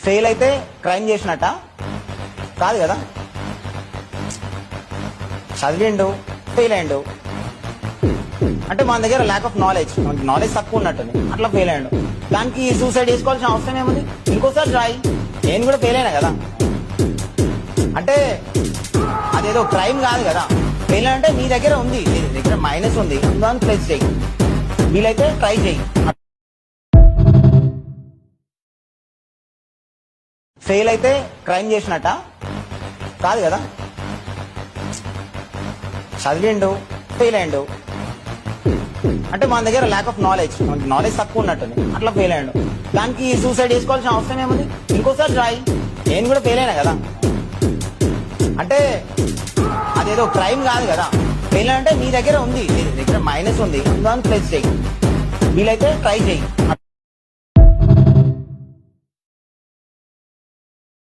Fail అయితే crime చేసినట్ట కాదు కదా. చదివిండు ఫెయిల్ అయ్యిండు అంటే మన దగ్గర ల్యాక్ ఆఫ్ నాలెడ్జ్ తక్కువ ఉన్నట్టుంది, అట్లా ఫెయిల్ అయ్యాడు. దానికి సూసైడ్ చేసుకోవాల్సిన అవసరం ఏముంది, ఇంకోసారి రాయి. నేను కూడా ఫెయిల్ అయినా కదా, అంటే అదేదో క్రైమ్ కాదు కదా. ఫెయిల్ అంటే నీ దగ్గర ఉంది, నీ దగ్గర మైనస్ ఉంది, దాన్ని ప్లస్ చేయి, వీలైతే ట్రై చేయి. ఫెయిల్ అయితే క్రైమ్ చేసినట్ట కాదు కదా. చదివిండు ఫెయిల్ అయ్యిండు అంటే మన దగ్గర ల్యాక్ ఆఫ్ నాలెడ్జ్ తక్కువ ఉన్నట్టుంది, అట్లా ఫెయిల్ అయ్యాడు. దానికి సూసైడ్ చేసుకోవాల్సిన అవసరం ఏముంది, ఇంకోసారి రాయి. నేను కూడా ఫెయిల్ అయినా కదా, అంటే అదేదో క్రైమ్ కాదు కదా. ఫెయిల్ అంటే నీ దగ్గర ఉంది, నీ దగ్గర మైనస్ ఉంది, దాన్ని ప్లస్ చేయి, వీలైతే ట్రై చేయి.